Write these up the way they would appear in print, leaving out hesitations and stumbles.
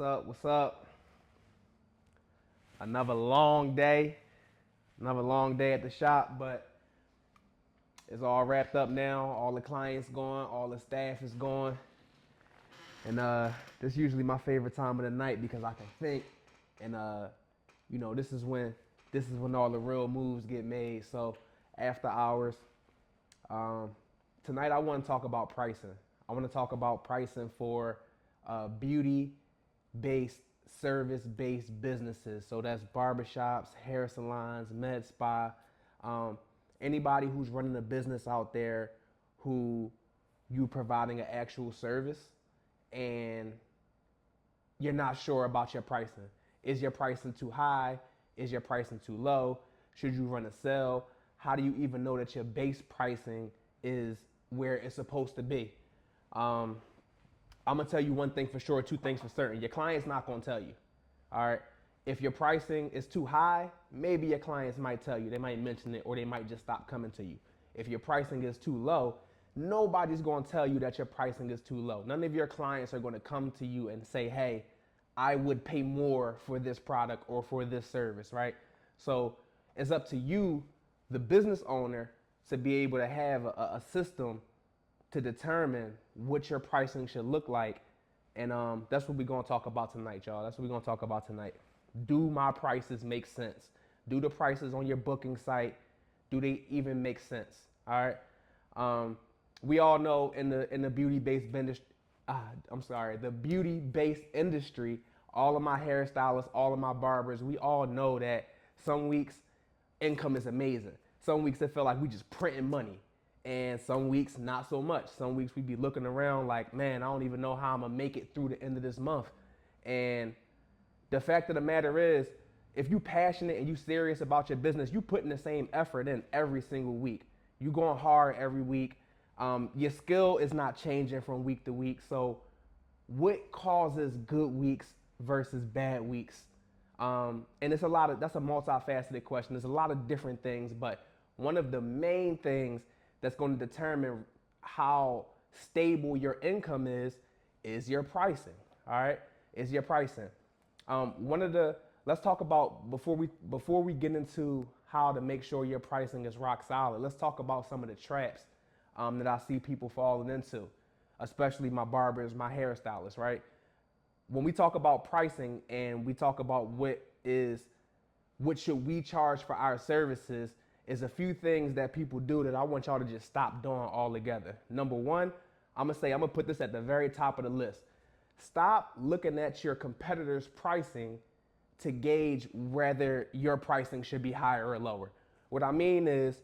What's up? What's up? Another long day. Another long day at the shop, but it's all wrapped up now. All the clients gone, all the staff is gone. And this is usually my favorite time of the night because I can think and this is when all the real moves get made. So after hours, um, tonight I want to talk about pricing. I want to talk about pricing for beauty based, service based businesses. So that's barbershops, hair salons, med spa, um, anybody who's running a business out there who you providing an actual service and you're not sure about your pricing. Is your pricing too high? Is your pricing too low? Should you run a sale? How do you even know that your base pricing is where it's supposed to be? Um, I'm gonna tell you one thing for sure, two things for certain. Your client's not gonna tell you. All right. If your pricing is too high, maybe your clients might tell you. They might mention it or they might just stop coming to you. If your pricing is too low, nobody's gonna tell you that your pricing is too low. None of your clients are gonna come to you and say, hey, I would pay more for this product or for this service, right? So it's up to you, the business owner, to be able to have a system to determine what your pricing should look like. And that's what we're gonna talk about tonight, y'all. That's what we're gonna talk about tonight. Do my prices make sense? Do the prices on your booking site, do they even make sense? All right. Um, we all know in the the beauty based industry, all of my hairstylists, all of my barbers, we all know that some weeks income is amazing. Some weeks it feel like we just printing money. And some weeks not so much. Some weeks we be looking around like, man, I don't even know how I'm gonna make it through the end of this month. And the fact of the matter is, if you passionate and you serious about your business, you putting the same effort in every single week. You going hard every week. Your skill is not changing from week to week. So what causes good weeks versus bad weeks? And it's a lot of that's a multifaceted question. There's a lot of different things, but one of the main things that's going to determine how stable your income is your pricing. All right, is your pricing. One of the let's talk about before we get into how to make sure your pricing is rock solid. Let's talk about some of the traps that I see people falling into, especially my barbers, my hairstylists. Right, when we talk about pricing and we talk about what should we charge for our services, is a few things that people do that I want y'all to just stop doing altogether. Number one, I'm gonna put this at the very top of the list. Stop looking at your competitors' pricing to gauge whether your pricing should be higher or lower. What I mean is,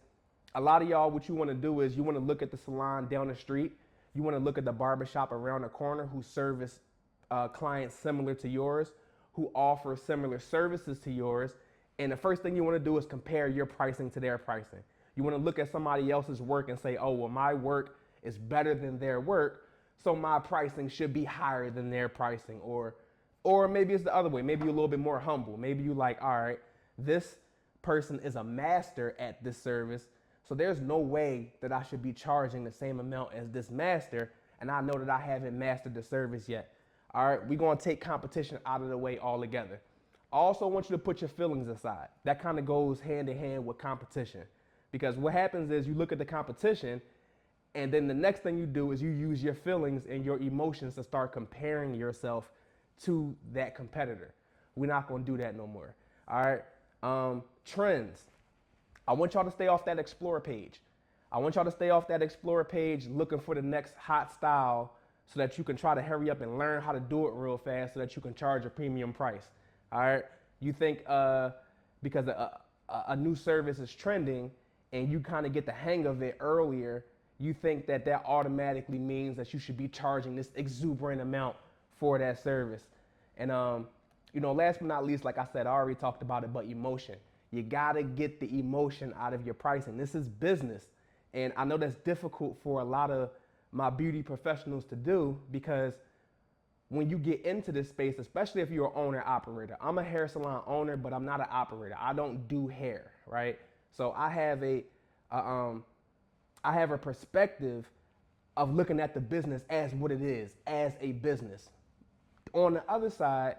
a lot of y'all, what you want to do is you want to look at the salon down the street, you want to look at the barbershop around the corner who service clients similar to yours, who offer similar services to yours, and the first thing you want to do is compare your pricing to their pricing. You want to look at somebody else's work and say, oh, well, my work is better than their work, so my pricing should be higher than their pricing. Or maybe it's the other way. Maybe you're a little bit more humble. Maybe you like, all right, this person is a master at this service, so there's no way that I should be charging the same amount as this master, and I know that I haven't mastered the service yet. All right, we're gonna take competition out of the way altogether. I also want you to put your feelings aside. That kind of goes hand in hand with competition. Because what happens is you look at the competition, and then the next thing you do is you use your feelings and your emotions to start comparing yourself to that competitor. We're not gonna do that no more. All right. Trends. I want y'all to stay off that Explore page. I want y'all to stay off that Explore page looking for the next hot style so that you can try to hurry up and learn how to do it real fast so that you can charge a premium price. All right. You think because a new service is trending and you kind of get the hang of it earlier, you think that that automatically means that you should be charging this exuberant amount for that service. And last but not least, like I said, I already talked about it, but emotion. You gotta get the emotion out of your pricing. This is business. And I know that's difficult for a lot of my beauty professionals to do because when you get into this space, especially if you're an owner operator, I'm a hair salon owner, but I'm not an operator. I don't do hair, right? So I have a perspective of looking at the business as what it is, as a business. On the other side,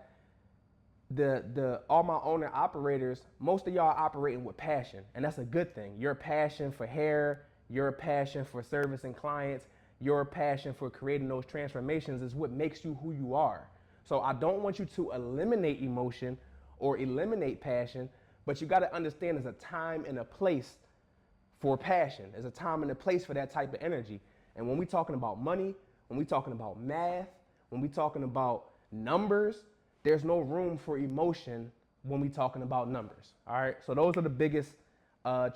the all my owner operators, most of y'all are operating with passion, and that's a good thing. Your passion for hair, your passion for servicing clients, your passion for creating those transformations is what makes you who you are. So I don't want you to eliminate emotion or eliminate passion, but you got to understand there's a time and a place for passion. There's a time and a place for that type of energy. And when we're talking about money, when we're talking about math, when we're talking about numbers, there's no room for emotion when we're talking about numbers. All right. So those are the biggest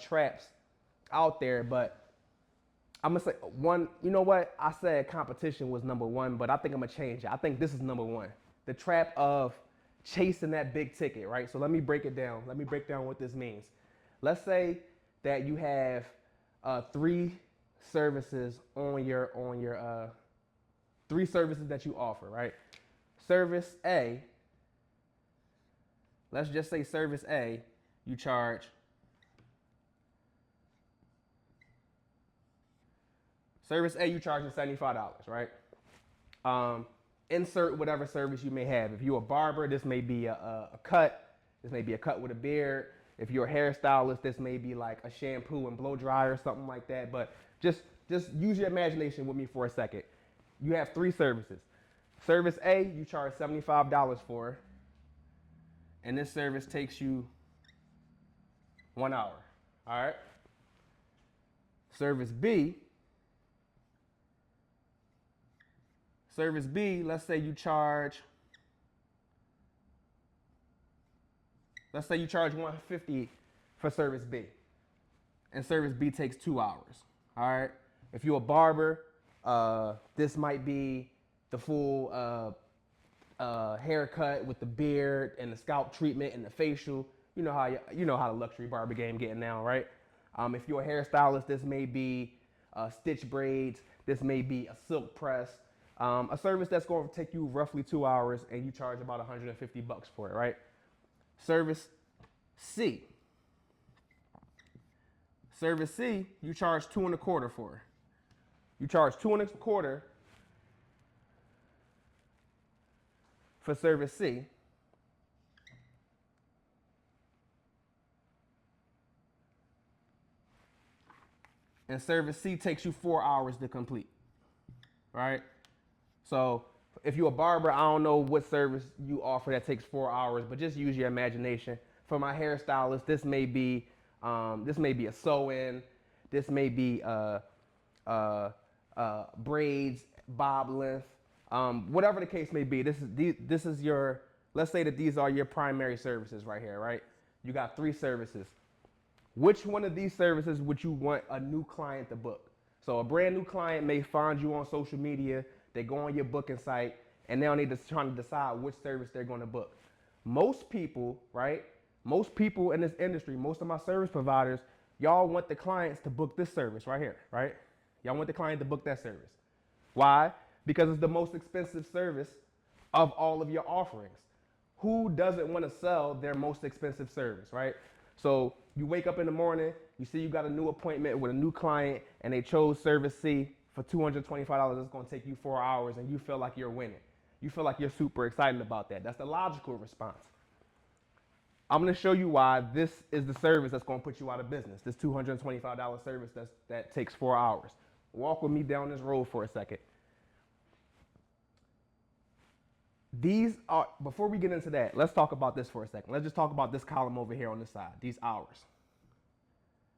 traps out there. But I'm gonna say one. You know what? I said competition was number one, but I think I'm gonna change it. I think this is number one. The trap of chasing that big ticket. Right. So let me break it down. Let me break down what this means. Let's say that you have three services on your three services that you offer, right? Service A, let's just say service A, you charge service A, you charge $75, right? Insert whatever service you may have. If you're a barber, this may be a cut. This may be a cut with a beard. If you're a hairstylist, this may be like a shampoo and blow dry or something like that. But just use your imagination with me for a second. You have three services. Service A, you charge $75 for, and this service takes you 1 hour. All right. Service B, let's say you charge $150 for service B, and service B takes 2 hours. All right. If you're a barber, this might be the full haircut with the beard and the scalp treatment and the facial. You know how the luxury barber game getting now, right? If you're a hairstylist, this may be stitch braids. This may be a silk press. A service that's going to take you roughly 2 hours, and you charge about $150 for it, right? Service C. Service C, you charge $2.25 for. You charge $2.25 for service C. And service C takes you 4 hours to complete, right? So if you're a barber, I don't know what service you offer that takes 4 hours, but just use your imagination. For my hairstylist, this may be a sew-in, this may be braids, bob length, whatever the case may be. This is your. Let's say that these are your primary services right here, right? You got three services. Which one of these services would you want a new client to book? So a brand new client may find you on social media. They go on your booking site, and now they just trying to decide which service they're going to book. Most people, right? Most people in this industry, most of my service providers, y'all want the clients to book this service right here, right? Y'all want the client to book that service. Why? Because it's the most expensive service of all of your offerings. Who doesn't want to sell their most expensive service, right? So you wake up in the morning, you see you got a new appointment with a new client, and they chose service C for $225. It's going to take you 4 hours, and you feel like you're winning. You feel like you're super excited about that. That's the logical response. I'm going to show you why this is the service that's going to put you out of business. This $225 service that takes 4 hours. Walk with me down this road for a second. These are, before we get into that, let's talk about this for a second. Let's just talk about this column over here on this side, these hours.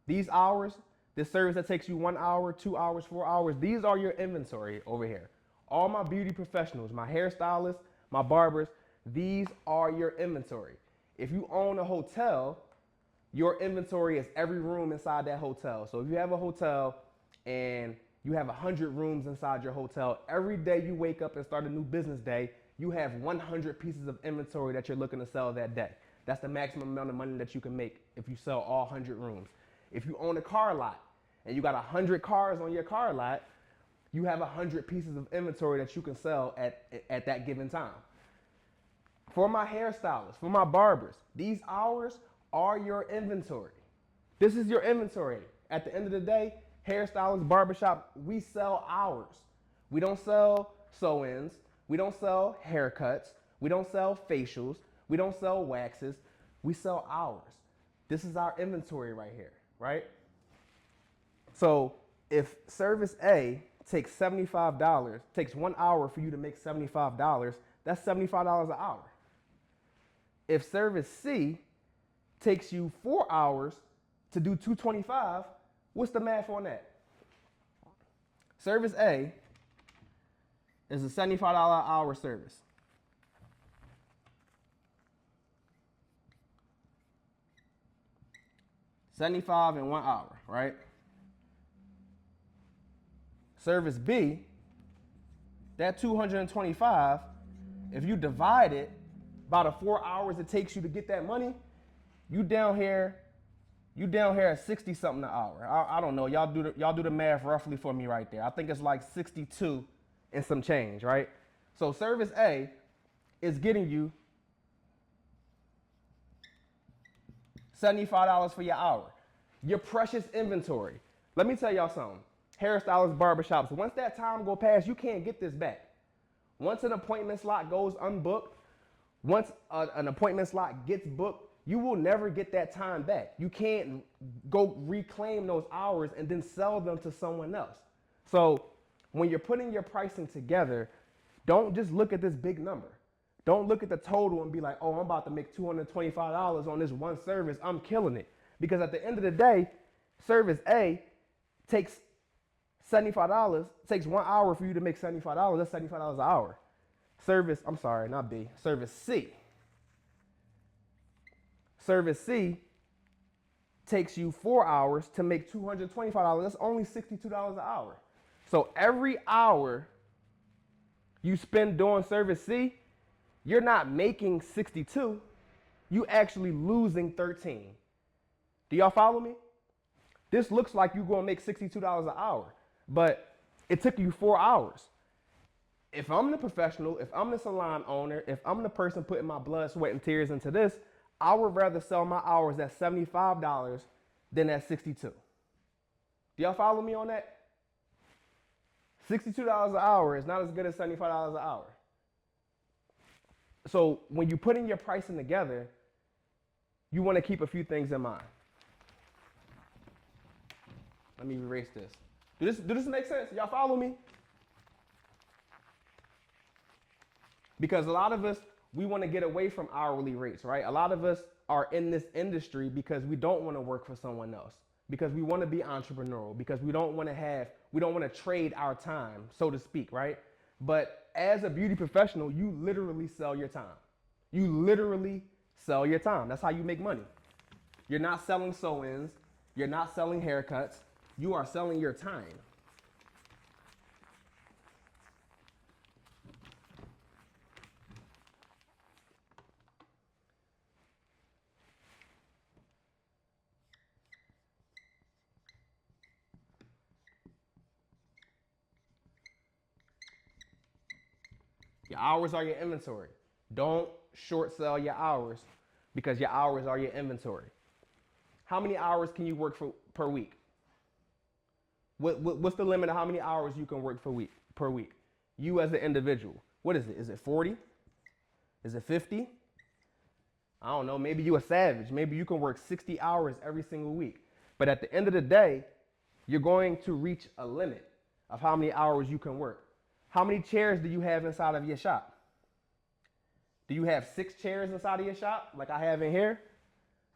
These hours, this service that takes you 1 hour, 2 hours, 4 hours, these are your inventory over here. All my beauty professionals, my hairstylists, my barbers, these are your inventory. If you own a hotel, your inventory is every room inside that hotel. So if you have a hotel and you have 100 rooms inside your hotel, every day you wake up and start a new business day, you have 100 pieces of inventory that you're looking to sell that day. That's the maximum amount of money that you can make if you sell all 100 rooms. If you own a car lot and you got 100 cars on your car lot, you have 100 pieces of inventory that you can sell at that given time. For my hairstylists, for my barbers, these hours are your inventory. This is your inventory. At the end of the day, hairstylists, barbershop, we sell hours. We don't sell sew-ins. We don't sell haircuts. We don't sell facials. We don't sell waxes. We sell hours. This is our inventory right here, right? So if service A takes $75, takes 1 hour for you to make $75, that's $75 an hour. If service C takes you 4 hours to do 225, what's the math on that? Service A is a $75 an hour service. $75 in 1 hour, right? Service B, that 225, if you divide it by the 4 hours it takes you to get that money, you down here at 60 something an hour. I don't know. Y'all do the math roughly for me right there. I think it's like 62 and some change, right? So service A is getting you $75 for your hour. Your precious inventory. Let me tell y'all something. Hairstylists, barbershops, once that time go past, you can't get this back. Once an appointment slot goes unbooked, once an appointment slot gets booked, you will never get that time back. You can't go reclaim those hours and then sell them to someone else. So when you're putting your pricing together, don't just look at this big number. Don't look at the total and be like, oh, I'm about to make $225 on this one service. I'm killing it. Because at the end of the day, service A takes $75, takes 1 hour for you to make $75. That's $75 an hour. Service C. Service C takes you 4 hours to make $225. That's only $62 an hour. So every hour you spend doing service C, you're not making 62, you actually losing 13. Do y'all follow me? This looks like you're gonna make $62 an hour, but it took you 4 hours. If I'm the professional, if I'm the salon owner, if I'm the person putting my blood, sweat, and tears into this, I would rather sell my hours at $75 than at 62. Do y'all follow me on that? $62 an hour is not as good as $75 an hour. So when you put in your pricing together, you want to keep a few things in mind. Let me erase this. Do this make sense? Y'all follow me? Because a lot of us, we want to get away from hourly rates, right? A lot of us are in this industry because we don't want to work for someone else, because we want to be entrepreneurial, because we don't want to trade our time, so to speak, right? But as a beauty professional, you literally sell your time. You literally sell your time. That's how you make money. You're not selling sew-ins. You're not selling haircuts. You are selling your time. Your hours are your inventory. Don't short sell your hours because your hours are your inventory. How many hours can you work per week? What's the limit of how many hours you can work per week? You as an individual. What is it? Is it 40? Is it 50? I don't know. Maybe you're a savage. Maybe you can work 60 hours every single week. But at the end of the day, you're going to reach a limit of how many hours you can work. How many chairs do you have inside of your shop? Do you have 6 chairs inside of your shop like I have in here?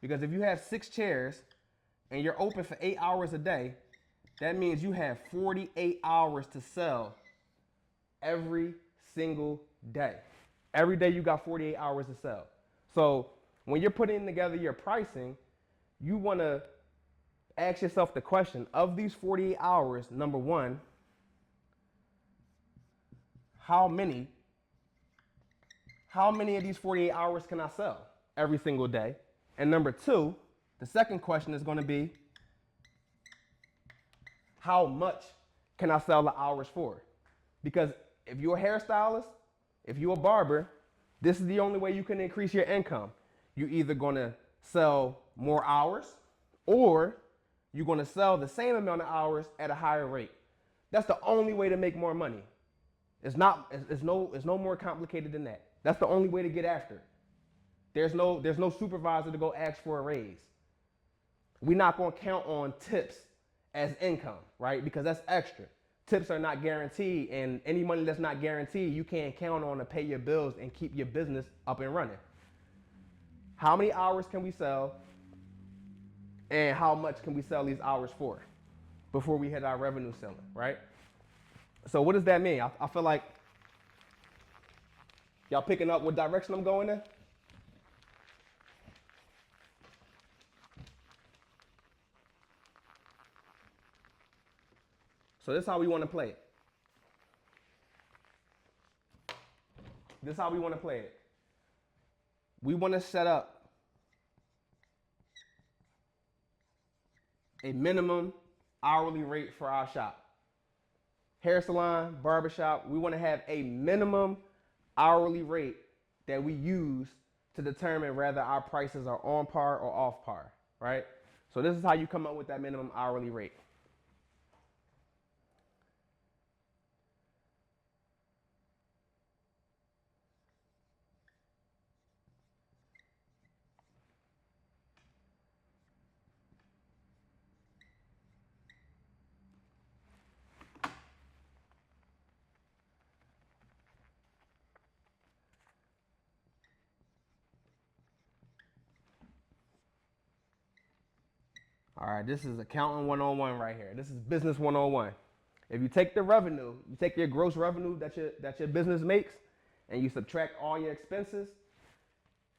Because if you have 6 chairs and you're open for 8 hours a day, that means you have 48 hours to sell every single day. Every day you got 48 hours to sell. So when you're putting together your pricing, you want to ask yourself the question, of these 48 hours, number one, how many of these 48 hours can I sell every single day? And number two, the second question is going to be, how much can I sell the hours for? Because if you're a hairstylist, if you're a barber, this is the only way you can increase your income. You're either going to sell more hours or you're going to sell the same amount of hours at a higher rate. That's the only way to make more money. It's no more complicated than that. That's the only way to get after it. There's no supervisor to go ask for a raise. We're not going to count on tips as income, right? Because that's extra. Tips are not guaranteed, and any money that's not guaranteed, you can't count on to pay your bills and keep your business up and running. How many hours can we sell, and how much can we sell these hours for before we hit our revenue ceiling, right? So what does that mean? I feel like y'all picking up what direction I'm going in? So this is how we want to play it. This is how we want to play it. We want to set up a minimum hourly rate for our shop. Hair salon, barbershop, we want to have a minimum hourly rate that we use to determine whether our prices are on par or off par, right? So this is how you come up with that minimum hourly rate. All right, this is accounting 101 right here. This is business 101. If you take the revenue, you take your gross revenue that your business makes, and you subtract all your expenses,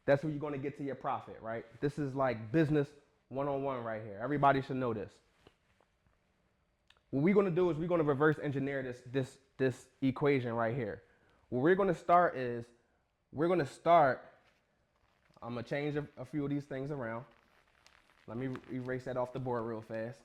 that's where you're going to get to your profit, right? This is like business 101 right here. Everybody should know this. What we're going to do is we're going to reverse engineer this equation right here. What we're going to start is I'm going to change a few of these things around. Let me erase that off the board real fast.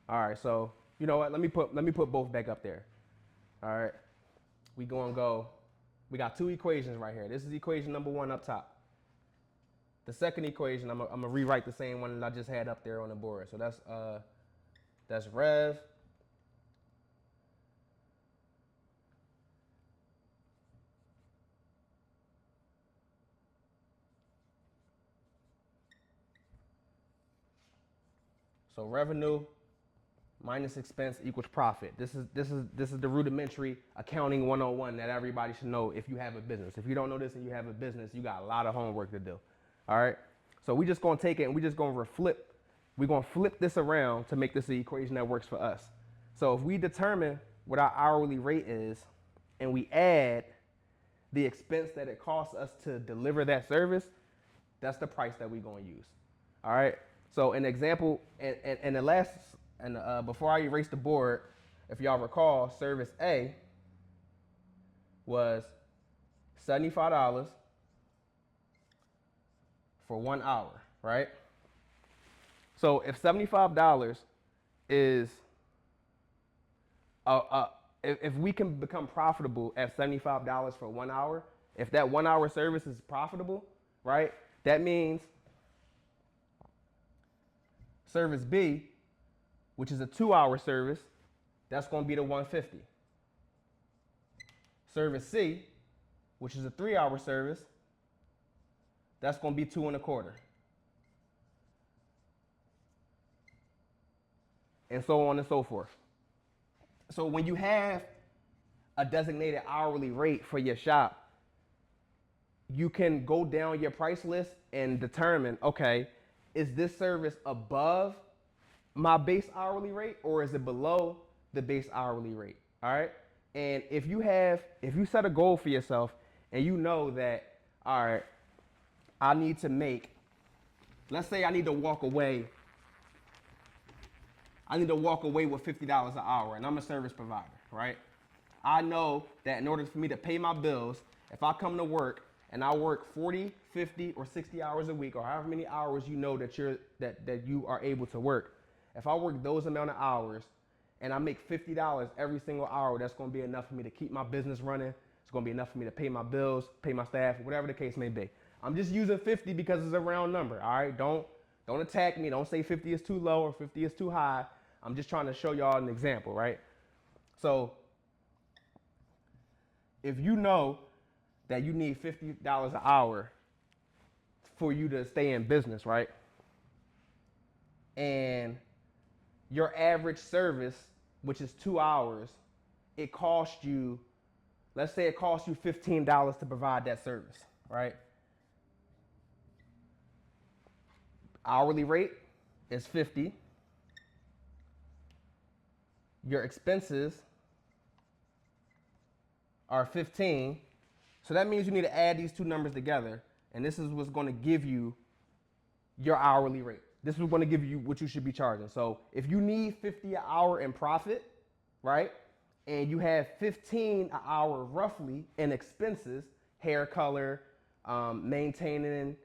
All right, so you know what? Let me put both back up there. All right, we gonna go. We got two equations right here. This is equation number one up top. The second equation, I'm gonna rewrite the same one that I just had up there on the board. So that's rev so revenue minus expense equals profit. This is the rudimentary accounting 101 that everybody should know if you have a business. If you don't know this and you have a business, you got a lot of homework to do. All right. So we just gonna take it and we just gonna flip. We're gonna flip this around to make this the equation that works for us. So if we determine what our hourly rate is, and we add the expense that it costs us to deliver that service, that's the price that we're gonna use. All right. So an example, and the last, and before I erase the board, if y'all recall, service A was $75 for 1 hour, right? So if $75 is, if we can become profitable at $75 for 1 hour, if that 1 hour service is profitable, right? That means service B, which is a 2 hour service, that's going to be the 150. Service C, which is a 3 hour service, that's going to be 2.25. And so on and so forth. So when you have a designated hourly rate for your shop, you can go down your price list and determine, okay, is this service above my base hourly rate or is it below the base hourly rate? All right. And if you set a goal for yourself and you know that, all right, I need to make, let's say I need to walk away with $50 an hour and I'm a service provider, right? I know that in order for me to pay my bills, if I come to work and I work 40, 50, or 60 hours a week, or however many hours you know that you are able to work. If I work those amount of hours and I make $50 every single hour, that's going to be enough for me to keep my business running. It's going to be enough for me to pay my bills, pay my staff, whatever the case may be. I'm just using 50 because it's a round number. All right, don't attack me. Don't say 50 is too low or 50 is too high. I'm just trying to show y'all an example, right? So if you know that you need $50 an hour for you to stay in business, right? And your average service, which is 2 hours, it costs you, let's say it costs you $15 to provide that service, right? Hourly rate is 50. Your expenses are 15. So that means you need to add these two numbers together, and this is what's going to give you your hourly rate. This is going to give you what you should be charging. So if you need 50 an hour in profit, right, and you have 15 an hour roughly in expenses, hair color, maintaining,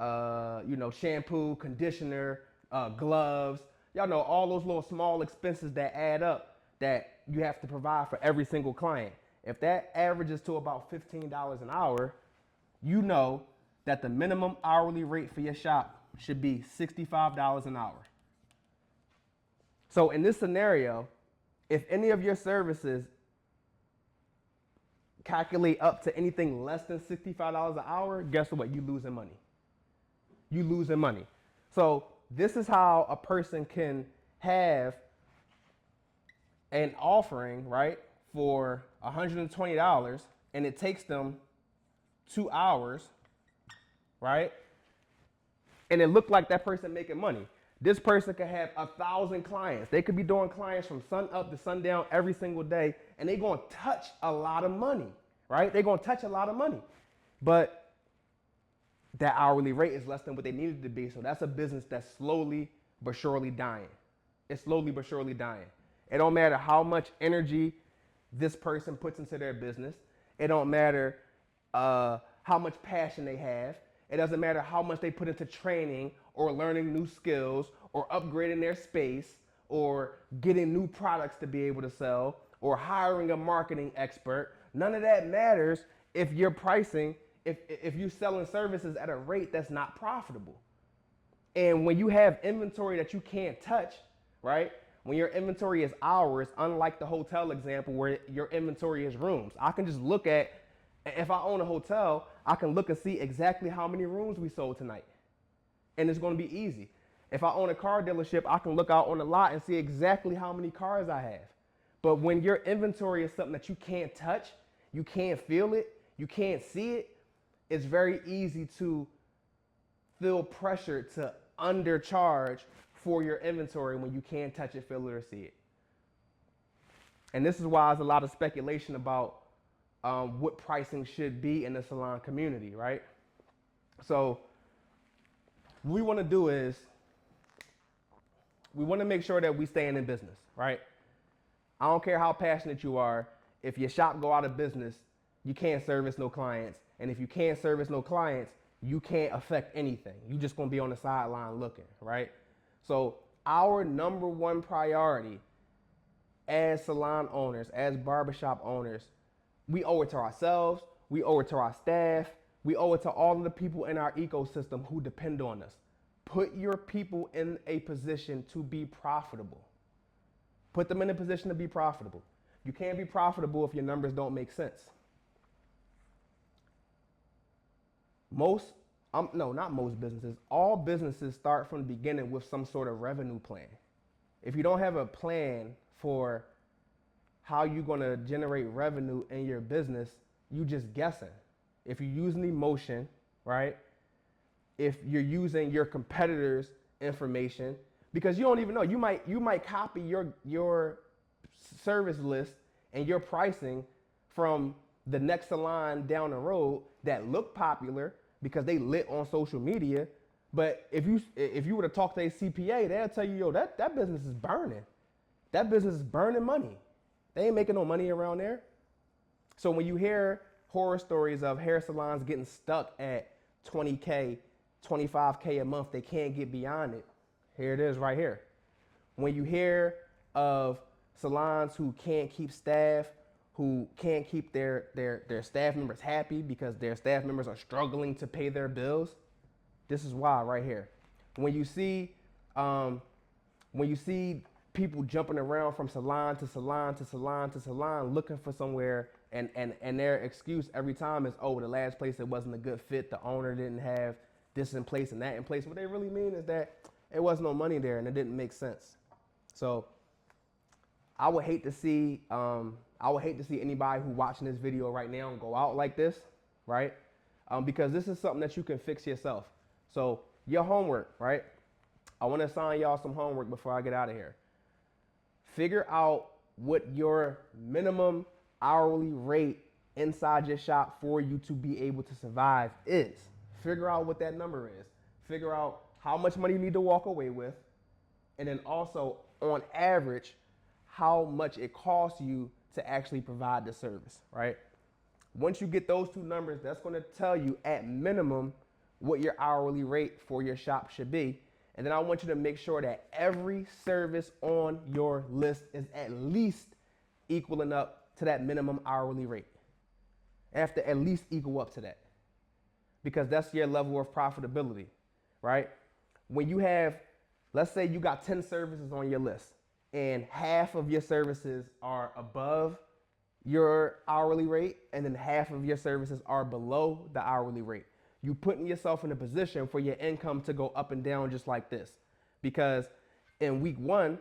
shampoo, conditioner, gloves, y'all know all those little small expenses that add up that you have to provide for every single client. If that averages to about $15 an hour, you know that the minimum hourly rate for your shop should be $65 an hour. So in this scenario, if any of your services calculate up to anything less than $65 an hour, guess what? You losing money. You losing money. So this is how a person can have an offering, right, for $120, and it takes them 2 hours, right? And it looked like that person making money. This person could have 1,000 clients. They could be doing clients from sun up to sundown every single day, and they're gonna touch a lot of money, right? They're gonna touch a lot of money. But that hourly rate is less than what they needed to be. So that's a business that's slowly but surely dying. It's slowly but surely dying. It don't matter how much energy this person puts into their business. It don't matter how much passion they have. It doesn't matter how much they put into training or learning new skills or upgrading their space or getting new products to be able to sell or hiring a marketing expert. None of that matters if you're pricing, if you're selling services at a rate that's not profitable. And when you have inventory that you can't touch, right? When your inventory is hours, unlike the hotel example where your inventory is rooms. I can just look at, if I own a hotel, I can look and see exactly how many rooms we sold tonight. And it's going to be easy. If I own a car dealership, I can look out on the lot and see exactly how many cars I have. But when your inventory is something that you can't touch, you can't feel it, you can't see it, it's very easy to feel pressure to undercharge for your inventory when you can't touch it, feel it, or see it. And this is why there's a lot of speculation about what pricing should be in the salon community, right? So what we want to do is we want to make sure that we staying in business, right? I don't care how passionate you are. If your shop go out of business, you can't service no clients. And if you can't service no clients, you can't affect anything. You just going to be on the sideline looking, right? So our number one priority as salon owners, as barbershop owners, we owe it to ourselves, we owe it to our staff, we owe it to all of the people in our ecosystem who depend on us. Put your people in a position to be profitable. Put them in a position to be profitable. You can't be profitable if your numbers don't make sense. Not most businesses, all businesses start from the beginning with some sort of revenue plan. If you don't have a plan for how you're going to generate revenue in your business, you just guessing. If you're using emotion, right? If you're using your competitors' information, because you don't even know, you might copy your service list and your pricing from the next salon down the road that look popular because they lit on social media. But if you were to talk to a CPA, they'll tell you, yo, that business is burning. That business is burning money. They ain't making no money around there. So when you hear horror stories of hair salons getting stuck at 20K, 25K a month. They can't get beyond it. Here it is right here. When you hear of salons who can't keep staff, who can't keep their staff members happy because their staff members are struggling to pay their bills, this is why right here. When you see people jumping around from salon to salon to salon to salon looking for somewhere, and their excuse every time is, oh, the last place it wasn't a good fit, the owner didn't have this in place and that in place. What they really mean is that it wasn't no money there and it didn't make sense. So I would hate to see anybody who watching this video right now go out like this, right? Because this is something that you can fix yourself. So your homework, right? I want to assign y'all some homework before I get out of here. Figure out what your minimum hourly rate inside your shop for you to be able to survive is. Figure out what that number is. Figure out how much money you need to walk away with. And then also, on average, how much it costs you to actually provide the service, right? Once you get those two numbers, that's going to tell you at minimum what your hourly rate for your shop should be. And then I want you to make sure that every service on your list is at least equaling up to that minimum hourly rate. It have to at least equal up to that, because that's your level of profitability, right? When you have, let's say you got 10 services on your list and half of your services are above your hourly rate and then half of your services are below the hourly rate. You putting yourself in a position for your income to go up and down just like this. Because in week one,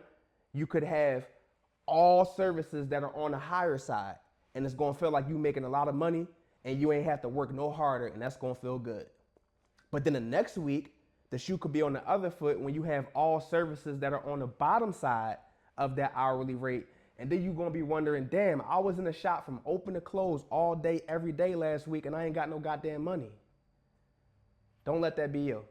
you could have all services that are on the higher side, and it's gonna feel like you making a lot of money and you ain't have to work no harder, and that's gonna feel good. But then the next week, the shoe could be on the other foot when you have all services that are on the bottom side of that hourly rate. And then you're gonna be wondering, damn, I was in the shop from open to close all day, every day last week, and I ain't got no goddamn money. Don't let that be you.